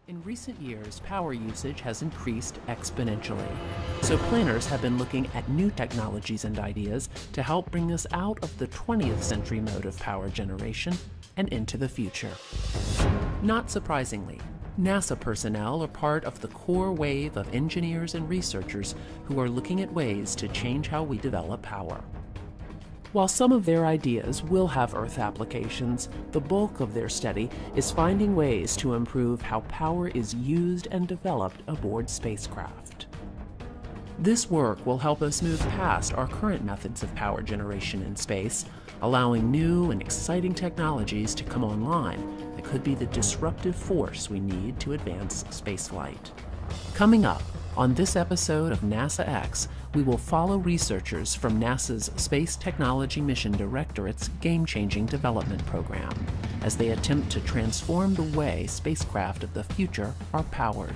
In recent years, power usage has increased exponentially. So planners have been looking at new technologies and ideas to help bring us out of the 20th century mode of power generation and into the future. Not surprisingly, NASA personnel are part of the core wave of engineers and researchers who are looking at ways to change how we develop power. While some of their ideas will have Earth applications, the bulk of their study is finding ways to improve how power is used and developed aboard spacecraft. This work will help us move past our current methods of power generation in space, allowing new and exciting technologies to come online that could be the disruptive force we need to advance spaceflight. Coming up on this episode of NASA X, we will follow researchers from NASA's Space Technology Mission Directorate's game-changing development program as they attempt to transform the way spacecraft of the future are powered.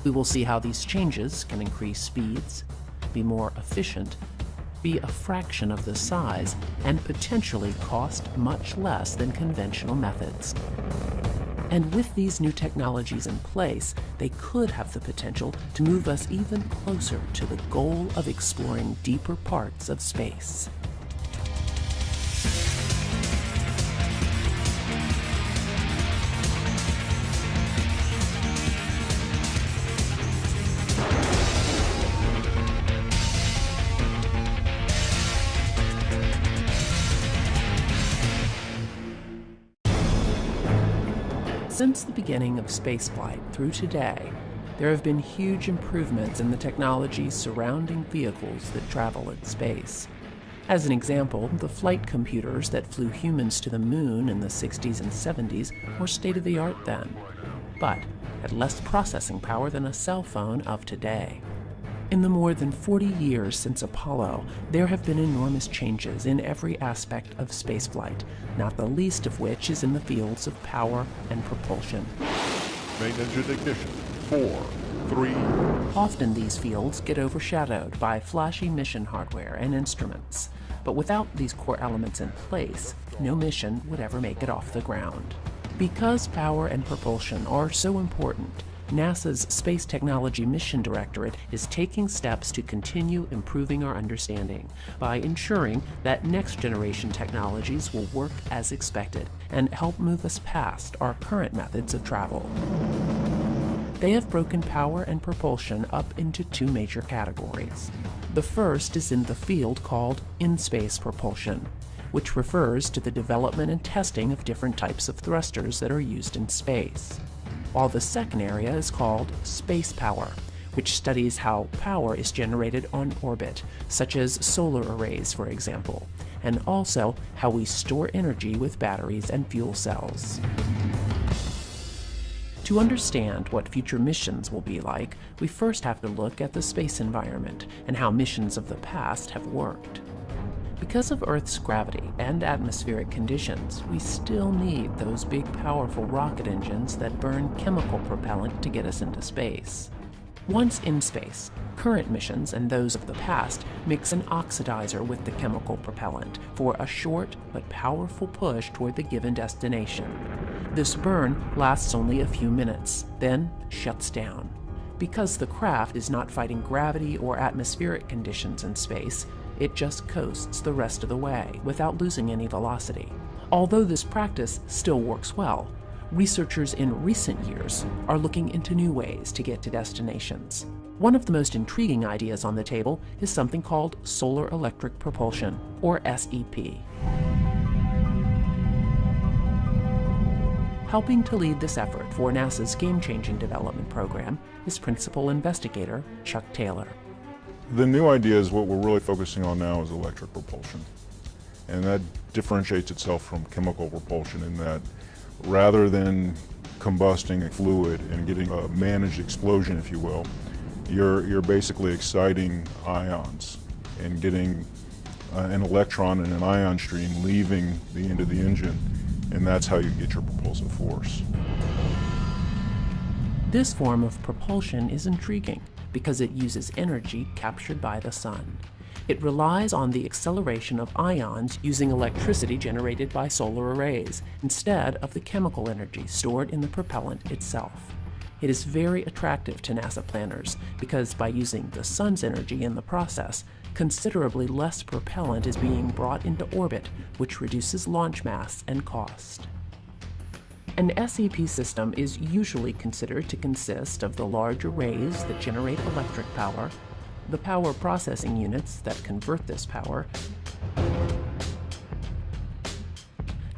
We will see how these changes can increase speeds, be more efficient, be a fraction of the size, and potentially cost much less than conventional methods. And with these new technologies in place, they could have the potential to move us even closer to the goal of exploring deeper parts of space. Since the beginning of spaceflight through today, there have been huge improvements in the technologies surrounding vehicles that travel in space. As an example, the flight computers that flew humans to the moon in the 60s and 70s were state-of-the-art then, but had less processing power than a cell phone of today. In the more than 40 years since Apollo, there have been enormous changes in every aspect of spaceflight, not the least of which is in the fields of power and propulsion. Main engine ignition. 4, 3. Often these fields get overshadowed by flashy mission hardware and instruments, but without these core elements in place, no mission would ever make it off the ground. Because power and propulsion are so important, NASA's Space Technology Mission Directorate is taking steps to continue improving our understanding by ensuring that next-generation technologies will work as expected and help move us past our current methods of travel. They have broken power and propulsion up into two major categories. The first is in the field called in-space propulsion, which refers to the development and testing of different types of thrusters that are used in space. While the second area is called space power, which studies how power is generated on orbit, such as solar arrays, for example, and also how we store energy with batteries and fuel cells. To understand what future missions will be like, we first have to look at the space environment and how missions of the past have worked. Because of Earth's gravity and atmospheric conditions, we still need those big, powerful rocket engines that burn chemical propellant to get us into space. Once in space, current missions and those of the past mix an oxidizer with the chemical propellant for a short but powerful push toward the given destination. This burn lasts only a few minutes, then shuts down. Because the craft is not fighting gravity or atmospheric conditions in space, it just coasts the rest of the way without losing any velocity. Although this practice still works well, researchers in recent years are looking into new ways to get to destinations. One of the most intriguing ideas on the table is something called solar electric propulsion, or SEP. Helping to lead this effort for NASA's game-changing development program is principal investigator Chuck Taylor. The new idea is what we're really focusing on now is electric propulsion. And that differentiates itself from chemical propulsion in that rather than combusting a fluid and getting a managed explosion, if you will, you're basically exciting ions and getting an electron and an ion stream leaving the end of the engine, and that's how you get your propulsive force. This form of propulsion is intriguing because it uses energy captured by the sun. It relies on the acceleration of ions using electricity generated by solar arrays, instead of the chemical energy stored in the propellant itself. It is very attractive to NASA planners because by using the sun's energy in the process, considerably less propellant is being brought into orbit, which reduces launch mass and cost. An SEP system is usually considered to consist of the large arrays that generate electric power, the power processing units that convert this power,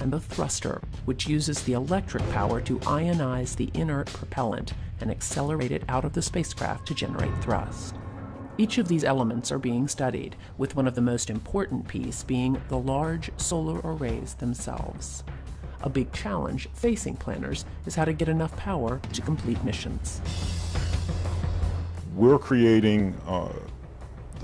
and the thruster, which uses the electric power to ionize the inert propellant and accelerate it out of the spacecraft to generate thrust. Each of these elements are being studied, with one of the most important pieces being the large solar arrays themselves. A big challenge facing planners is how to get enough power to complete missions. We're creating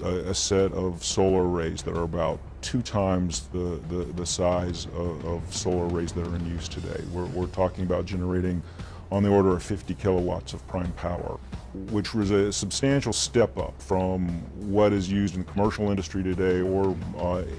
a set of solar arrays that are about 2 times the size of solar arrays that are in use today. We're talking about generating on the order of 50 kilowatts of prime power, which was a substantial step up from what is used in the commercial industry today or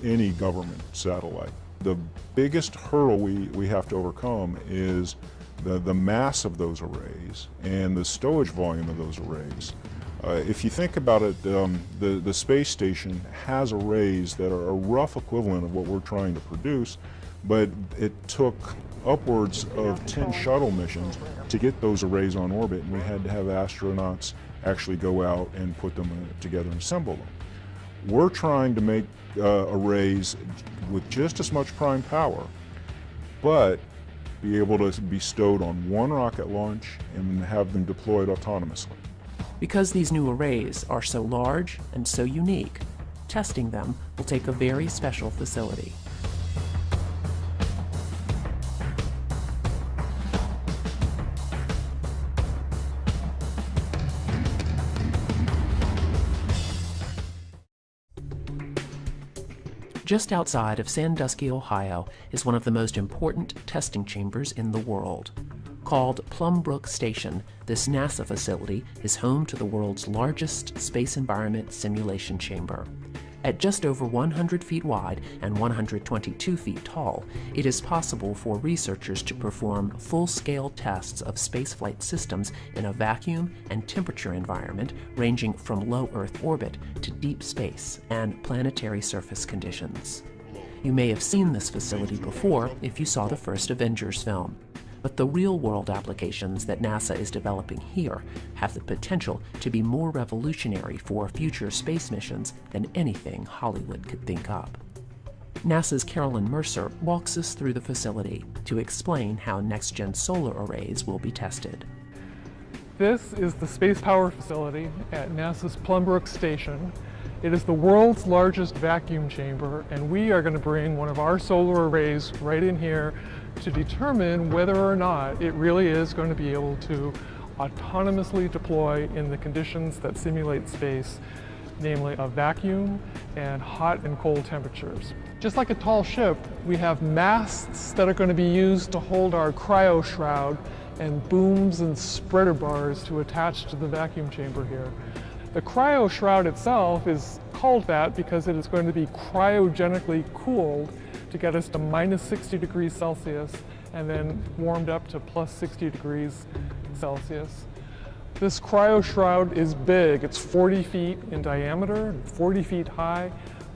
any government satellite. The biggest hurdle we have to overcome is the mass of those arrays and the stowage volume of those arrays. If you think about it, the space station has arrays that are a rough equivalent of what we're trying to produce, but it took upwards of 10 shuttle missions to get those arrays on orbit, and we had to have astronauts actually go out and put them together and assemble them. We're trying to make arrays with just as much prime power, but be able to be stowed on one rocket launch and have them deployed autonomously. Because these new arrays are so large and so unique, testing them will take a very special facility. Just outside of Sandusky, Ohio, is one of the most important testing chambers in the world. Called Plum Brook Station, this NASA facility is home to the world's largest space environment simulation chamber. At just over 100 feet wide and 122 feet tall, it is possible for researchers to perform full-scale tests of spaceflight systems in a vacuum and temperature environment ranging from low Earth orbit to deep space and planetary surface conditions. You may have seen this facility before if you saw the first Avengers film. But the real-world applications that NASA is developing here have the potential to be more revolutionary for future space missions than anything Hollywood could think up. NASA's Carolyn Mercer walks us through the facility to explain how next-gen solar arrays will be tested. This is the Space Power Facility at NASA's Plum Brook Station. It is the world's largest vacuum chamber, and we are going to bring one of our solar arrays right in here to determine whether or not it really is going to be able to autonomously deploy in the conditions that simulate space, namely a vacuum and hot and cold temperatures. Just like a tall ship, we have masts that are going to be used to hold our cryo shroud and booms and spreader bars to attach to the vacuum chamber here. The cryo shroud itself is called that because it is going to be cryogenically cooled to get us to minus 60 degrees Celsius and then warmed up to plus 60 degrees Celsius. This cryo shroud is big. It's 40 feet in diameter, 40 feet high,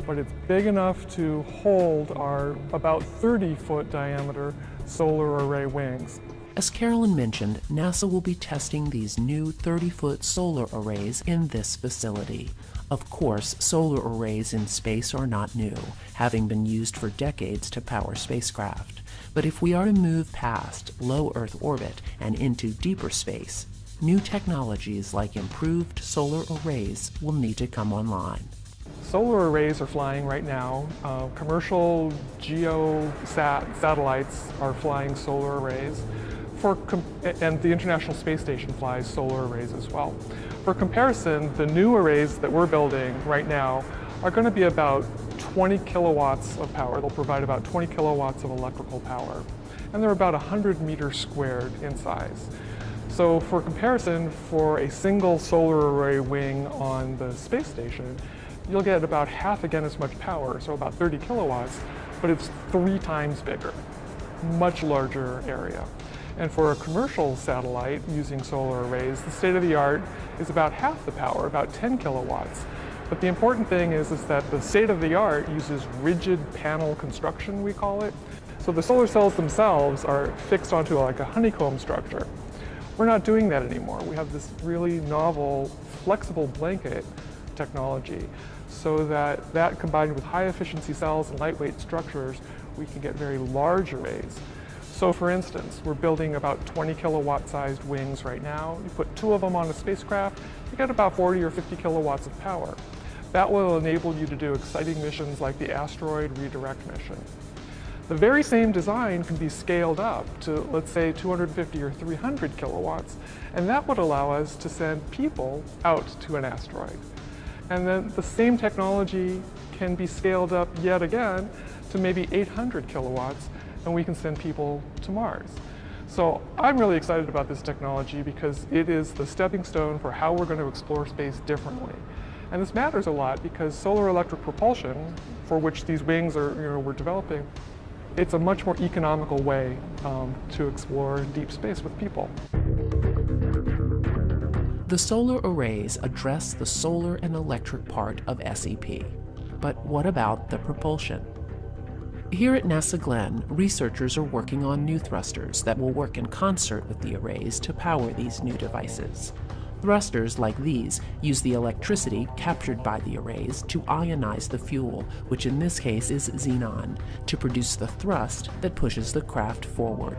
but it's big enough to hold our about 30-foot diameter solar array wings. As Carolyn mentioned, NASA will be testing these new 30-foot solar arrays in this facility. Of course, solar arrays in space are not new, having been used for decades to power spacecraft. But if we are to move past low Earth orbit and into deeper space, new technologies like improved solar arrays will need to come online. Solar arrays are flying right now. Commercial satellites are flying solar arrays. And the International Space Station flies solar arrays as well. For comparison, the new arrays that we're building right now are going to be about 20 kilowatts of power. They'll provide about 20 kilowatts of electrical power. And they're about 100 meters squared in size. So for comparison, for a single solar array wing on the space station, you'll get about half again as much power, so about 30 kilowatts, but it's 3 times bigger, much larger area. And for a commercial satellite using solar arrays, the state-of-the-art is about half the power, about 10 kilowatts. But the important thing is that the state-of-the-art uses rigid panel construction, we call it. So the solar cells themselves are fixed onto like a honeycomb structure. We're not doing that anymore. We have this really novel, flexible blanket technology, so that combined with high efficiency cells and lightweight structures, we can get very large arrays. So for instance, we're building about 20 kilowatt sized wings right now. You put 2 of them on a spacecraft, you get about 40 or 50 kilowatts of power. That will enable you to do exciting missions like the asteroid redirect mission. The very same design can be scaled up to, let's say, 250 or 300 kilowatts, and that would allow us to send people out to an asteroid. And then the same technology can be scaled up yet again to maybe 800 kilowatts, and we can send people to Mars. So I'm really excited about this technology because it is the stepping stone for how we're going to explore space differently. And this matters a lot because solar electric propulsion, for which these wings are, we're developing, it's a much more economical way to explore deep space with people. The solar arrays address the solar and electric part of SEP. But what about the propulsion? Here at NASA Glenn, researchers are working on new thrusters that will work in concert with the arrays to power these new devices. Thrusters like these use the electricity captured by the arrays to ionize the fuel, which in this case is xenon, to produce the thrust that pushes the craft forward.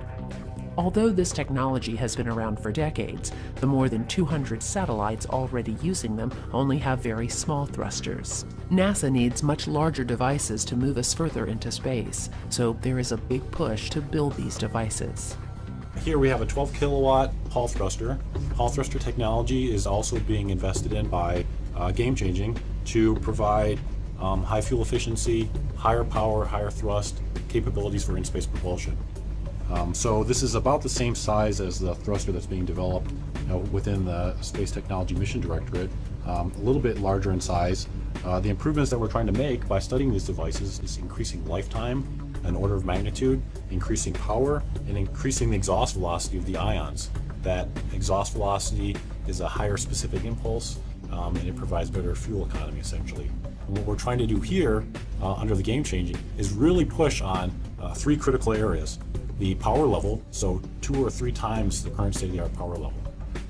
Although this technology has been around for decades, the more than 200 satellites already using them only have very small thrusters. NASA needs much larger devices to move us further into space, so there is a big push to build these devices. Here we have a 12 kilowatt Hall thruster. Hall thruster technology is also being invested in by Game Changing to provide high fuel efficiency, higher power, higher thrust capabilities for in-space propulsion. So this is about the same size as the thruster that's being developed within the Space Technology Mission Directorate, a little bit larger in size. The improvements that we're trying to make by studying these devices is increasing lifetime, an order of magnitude, increasing power, and increasing the exhaust velocity of the ions. That exhaust velocity is a higher specific impulse, and it provides better fuel economy essentially. And what we're trying to do here under the Game Changing is really push on 3 critical areas. The power level, so 2 or 3 times the current state-of-the-art power level.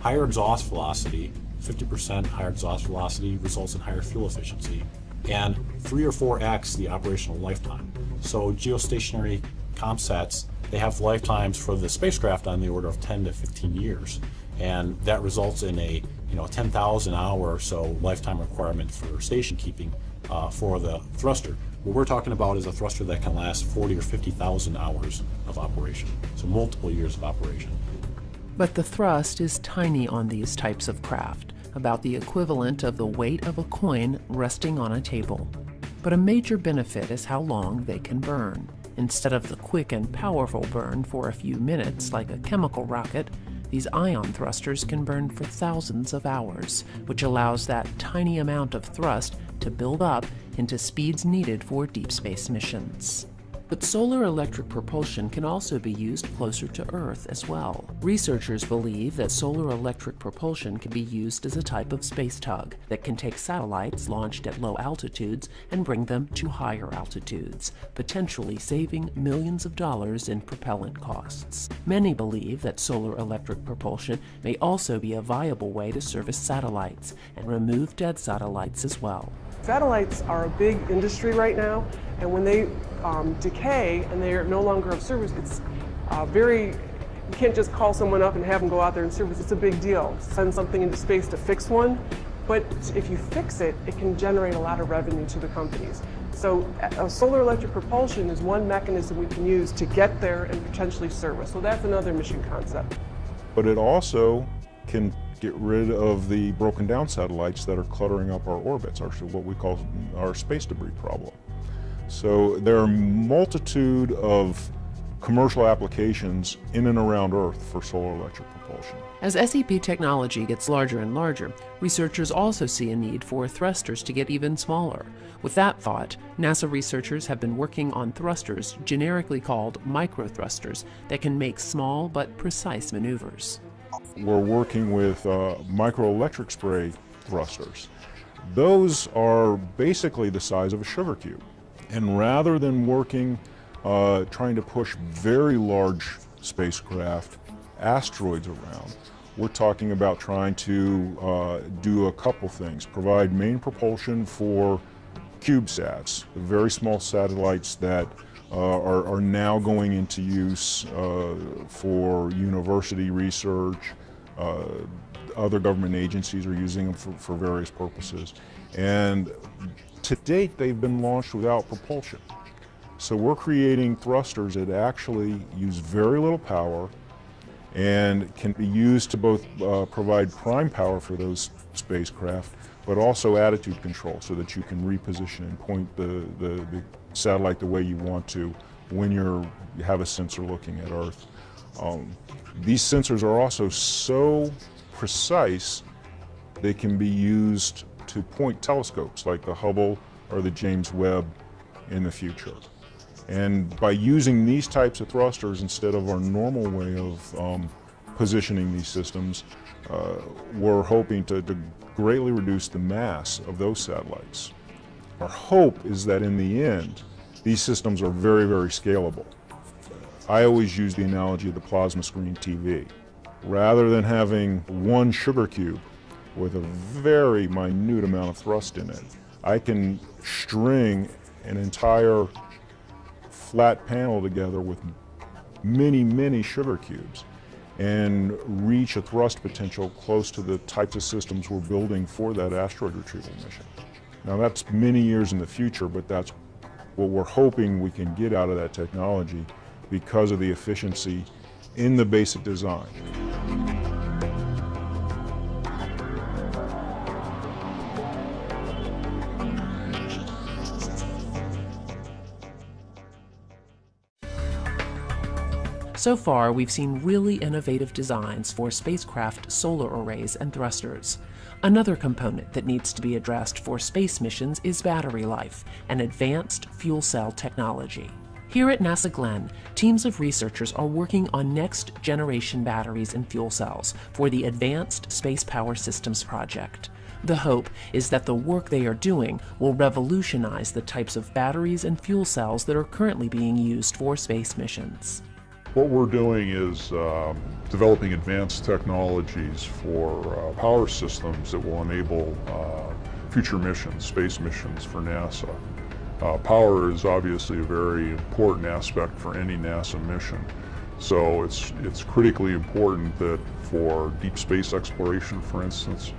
Higher exhaust velocity, 50% higher exhaust velocity results in higher fuel efficiency, and 3 or 4x the operational lifetime. So geostationary ComSats, they have lifetimes for the spacecraft on the order of 10 to 15 years, and that results in a 10,000 hour or so lifetime requirement for station keeping for the thruster. What we're talking about is a thruster that can last 40 or 50,000 hours of operation, so multiple years of operation. But the thrust is tiny on these types of craft, about the equivalent of the weight of a coin resting on a table. But a major benefit is how long they can burn. Instead of the quick and powerful burn for a few minutes like a chemical rocket, these ion thrusters can burn for thousands of hours, which allows that tiny amount of thrust to build up into speeds needed for deep space missions. But solar electric propulsion can also be used closer to Earth as well. Researchers believe that solar electric propulsion can be used as a type of space tug that can take satellites launched at low altitudes and bring them to higher altitudes, potentially saving millions of dollars in propellant costs. Many believe that solar electric propulsion may also be a viable way to service satellites and remove dead satellites as well. Satellites are a big industry right now, and when they decay and they are no longer of service, it's you can't just call someone up and have them go out there and service. It's a big deal. Send something into space to fix one, but if you fix it, it can generate a lot of revenue to the companies. So solar electric propulsion is one mechanism we can use to get there and potentially service. So that's another mission concept. But it also can get rid of the broken down satellites that are cluttering up our orbits, what we call our space debris problem. So there are a multitude of commercial applications in and around Earth for solar electric propulsion. As SEP technology gets larger and larger, researchers also see a need for thrusters to get even smaller. With that thought, NASA researchers have been working on thrusters generically called microthrusters that can make small but precise maneuvers. We're working with microelectric spray thrusters. Those are basically the size of a sugar cube. And rather than working, trying to push very large spacecraft, asteroids around, we're talking about trying to do a couple things. Provide main propulsion for CubeSats, the very small satellites that are now going into use for university research. Other government agencies are using them for various purposes. And to date, they've been launched without propulsion. So we're creating thrusters that actually use very little power and can be used to both provide prime power for those spacecraft, but also attitude control so that you can reposition and point the satellite the way you want to when you have a sensor looking at Earth. These sensors are also so precise they can be used to point telescopes like the Hubble or the James Webb in the future. And by using these types of thrusters instead of our normal way of positioning these systems, we're hoping to greatly reduce the mass of those satellites. Our hope is that in the end, these systems are very, very scalable. I always use the analogy of the plasma screen TV. Rather than having one sugar cube with a very minute amount of thrust in it, I can string an entire flat panel together with many, many sugar cubes and reach a thrust potential close to the types of systems we're building for that asteroid retrieval mission. Now that's many years in the future, but that's what we're hoping we can get out of that technology because of the efficiency in the basic design. So far, we've seen really innovative designs for spacecraft solar arrays and thrusters. Another component that needs to be addressed for space missions is battery life and advanced fuel cell technology. Here at NASA Glenn, teams of researchers are working on next-generation batteries and fuel cells for the Advanced Space Power Systems project. The hope is that the work they are doing will revolutionize the types of batteries and fuel cells that are currently being used for space missions. What we're doing is developing advanced technologies for power systems that will enable future missions, space missions for NASA. Power is obviously a very important aspect for any NASA mission. So it's critically important that for deep space exploration, for instance,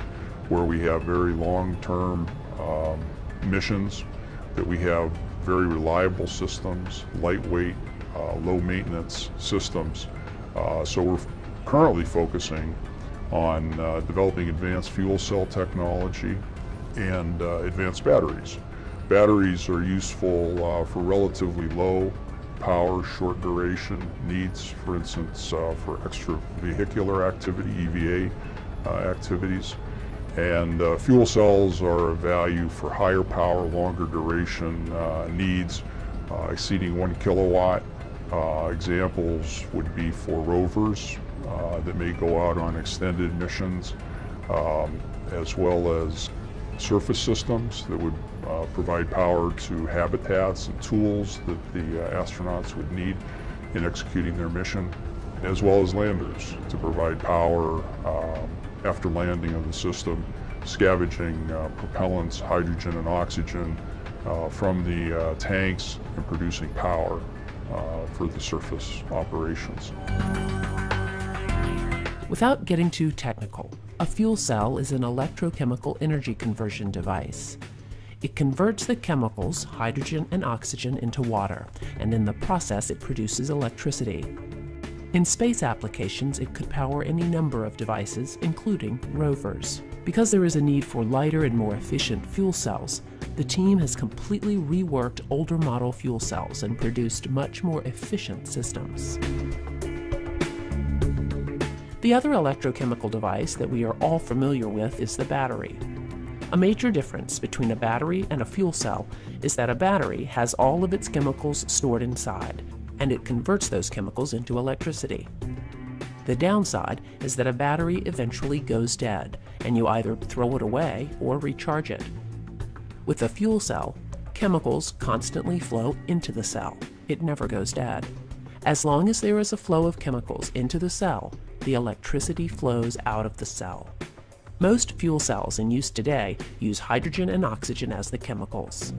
where we have very long-term missions, that we have very reliable systems, lightweight, low maintenance systems. So we're currently focusing on developing advanced fuel cell technology and advanced batteries. Batteries are useful for relatively low power, short duration needs, for instance, for extravehicular activity, EVA activities. And fuel cells are of value for higher power, longer duration needs, exceeding 1 kilowatt. Examples would be for rovers that may go out on extended missions, as well as surface systems that would provide power to habitats and tools that the astronauts would need in executing their mission, as well as landers to provide power after landing of the system, scavenging propellants, hydrogen and oxygen from the tanks and producing power for the surface operations. Without getting too technical, a fuel cell is an electrochemical energy conversion device. It converts the chemicals, hydrogen and oxygen, into water, and in the process it produces electricity. In space applications, it could power any number of devices, including rovers. Because there is a need for lighter and more efficient fuel cells, the team has completely reworked older model fuel cells and produced much more efficient systems. The other electrochemical device that we are all familiar with is the battery. A major difference between a battery and a fuel cell is that a battery has all of its chemicals stored inside, and it converts those chemicals into electricity. The downside is that a battery eventually goes dead, and you either throw it away or recharge it. With a fuel cell, chemicals constantly flow into the cell. It never goes dead. As long as there is a flow of chemicals into the cell, the electricity flows out of the cell. Most fuel cells in use today use hydrogen and oxygen as the chemicals.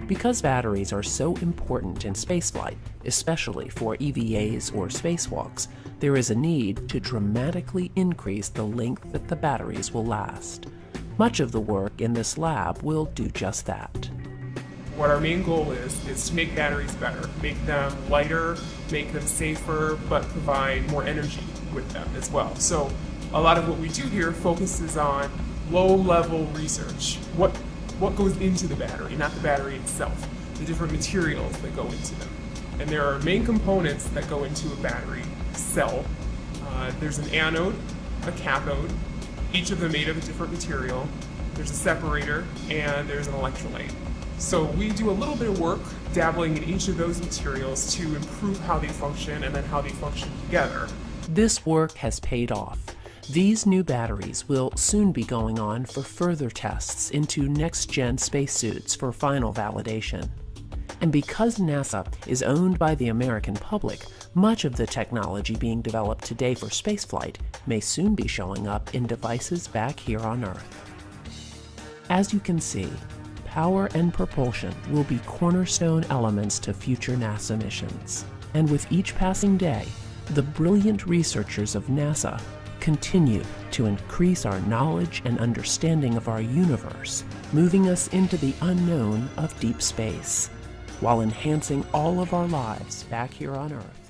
Because batteries are so important in spaceflight, especially for EVAs or spacewalks, there is a need to dramatically increase the length that the batteries will last. Much of the work in this lab will do just that. What our main goal is to make batteries better, make them lighter, make them safer, but provide more energy with them as well. So a lot of what we do here focuses on low-level research. What goes into the battery, not the battery itself, the different materials that go into them. And there are main components that go into a battery cell. There's an anode, a cathode, each of them made of a different material. There's a separator, and there's an electrolyte. So we do a little bit of work dabbling in each of those materials to improve how they function and then how they function together. This work has paid off. These new batteries will soon be going on for further tests into next-gen spacesuits for final validation. And because NASA is owned by the American public, much of the technology being developed today for spaceflight may soon be showing up in devices back here on Earth. As you can see, power and propulsion will be cornerstone elements to future NASA missions. And with each passing day, the brilliant researchers of NASA continue to increase our knowledge and understanding of our universe, moving us into the unknown of deep space, while enhancing all of our lives back here on Earth.